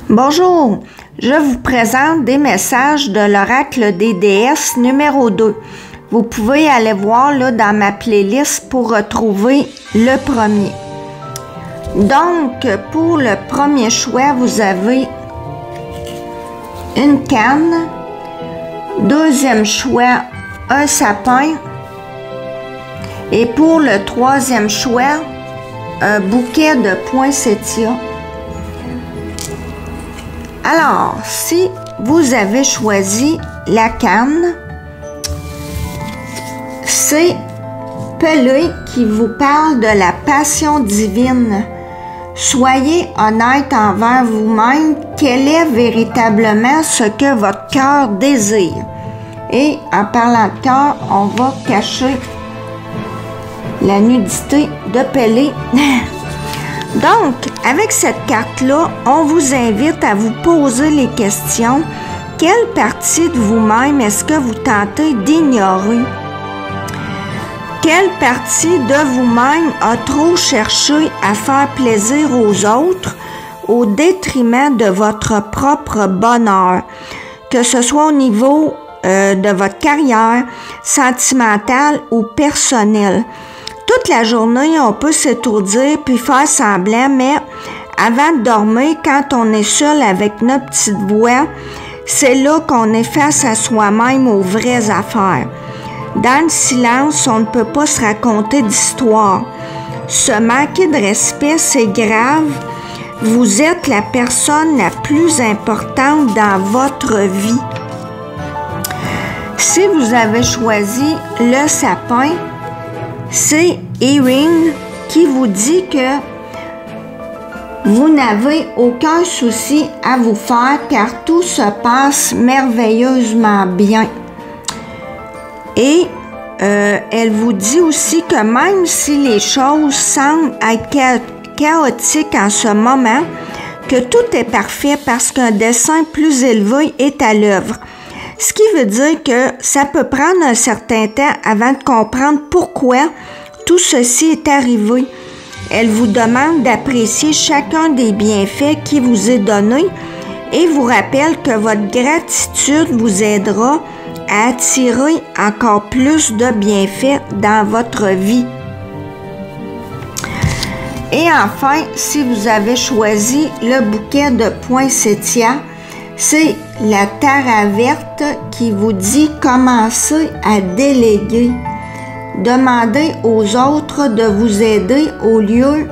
Bonjour, je vous présente des messages de l'oracle des déesses numéro 2. Vous pouvez aller voir là, dans ma playlist pour retrouver le premier. Donc, pour le premier choix, vous avez une canne. Deuxième choix, un sapin. Et pour le troisième choix, un bouquet de poinsettias. Alors, si vous avez choisi la canne, c'est Pelé qui vous parle de la passion divine. Soyez honnête envers vous-même, quel est véritablement ce que votre cœur désire. Et en parlant de cœur, on va cacher la nudité de Pelé. Donc, avec cette carte-là, on vous invite à vous poser les questions. Quelle partie de vous-même est-ce que vous tentez d'ignorer? Quelle partie de vous-même a trop cherché à faire plaisir aux autres au détriment de votre propre bonheur? Que ce soit au niveau de votre carrière, sentimentale ou personnelle. Toute la journée, on peut s'étourdir puis faire semblant, mais avant de dormir, quand on est seul avec notre petite voix, c'est là qu'on est face à soi-même aux vraies affaires. Dans le silence, on ne peut pas se raconter d'histoire. Se manquer de respect, c'est grave. Vous êtes la personne la plus importante dans votre vie. Si vous avez choisi le sapin, c'est Erin qui vous dit que vous n'avez aucun souci à vous faire car tout se passe merveilleusement bien. Et elle vous dit aussi que même si les choses semblent être chaotiques en ce moment, que tout est parfait parce qu'un dessein plus élevé est à l'œuvre. Ce qui veut dire que ça peut prendre un certain temps avant de comprendre pourquoi tout ceci est arrivé. Elle vous demande d'apprécier chacun des bienfaits qui vous est donné et vous rappelle que votre gratitude vous aidera à attirer encore plus de bienfaits dans votre vie. Et enfin, si vous avez choisi le bouquet de poinsettias, c'est la Tara verte qui vous dit commencez à déléguer. Demandez aux autres de vous aider au lieu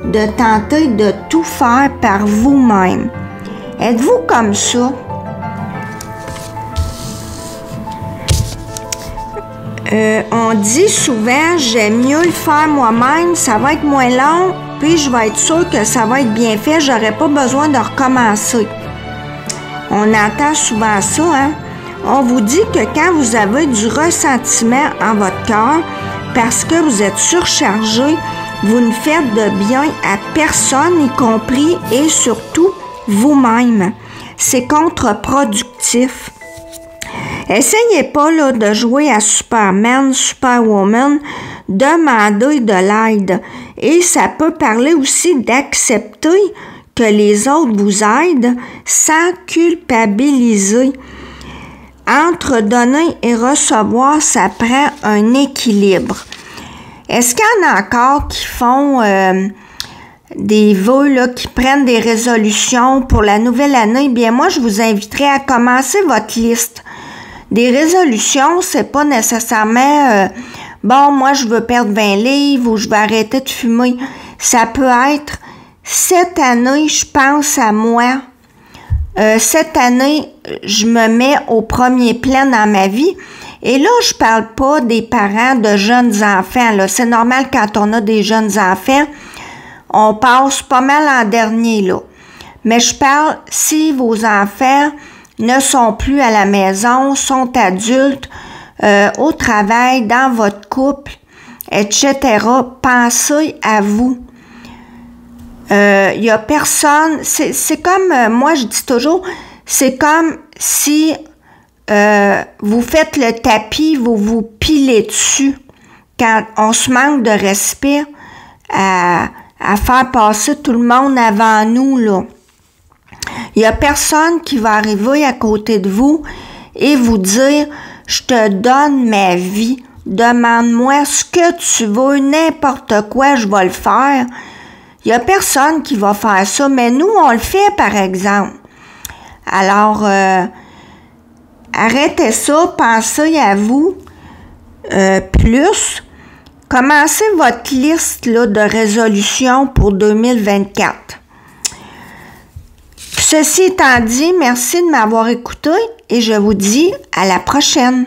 de tenter de tout faire par vous-même. Êtes-vous comme ça? On dit souvent, j'aime mieux le faire moi-même, ça va être moins long, puis je vais être sûr que ça va être bien fait, j'aurai pas besoin de recommencer. On entend souvent ça, hein? On vous dit que quand vous avez du ressentiment en votre cœur, parce que vous êtes surchargé, vous ne faites de bien à personne, y compris et surtout vous-même. C'est contre-productif. Essayez pas là, de jouer à Superman, Superwoman, demandez de l'aide. Et ça peut parler aussi d'accepter que les autres vous aident sans culpabiliser. Entre donner et recevoir, ça prend un équilibre. Est-ce qu'il y en a encore qui font des vœux, là, qui prennent des résolutions pour la nouvelle année? Bien, moi, je vous inviterai à commencer votre liste. Des résolutions, c'est pas nécessairement bon, moi, je veux perdre 20 livres ou je veux arrêter de fumer. Ça peut être cette année, je pense à moi. Cette année, je me mets au premier plan dans ma vie. Et là, je parle pas des parents de jeunes enfants. Là, c'est normal quand on a des jeunes enfants, on passe pas mal en dernier là. Mais je parle si vos enfants ne sont plus à la maison, sont adultes, au travail, dans votre couple, etc. Pensez à vous. Il y a personne, c'est comme, moi je dis toujours, c'est comme si vous faites le tapis, vous vous pilez dessus. Quand on se manque de respect à faire passer tout le monde avant nous, là. Il n'y a personne qui va arriver à côté de vous et vous dire « Je te donne ma vie, demande-moi ce que tu veux, n'importe quoi, je vais le faire. » Il n'y a personne qui va faire ça, mais nous, on le fait, par exemple. Alors, arrêtez ça, pensez à vous plus. Commencez votre liste là, de résolutions pour 2024. Ceci étant dit, merci de m'avoir écouté et je vous dis à la prochaine.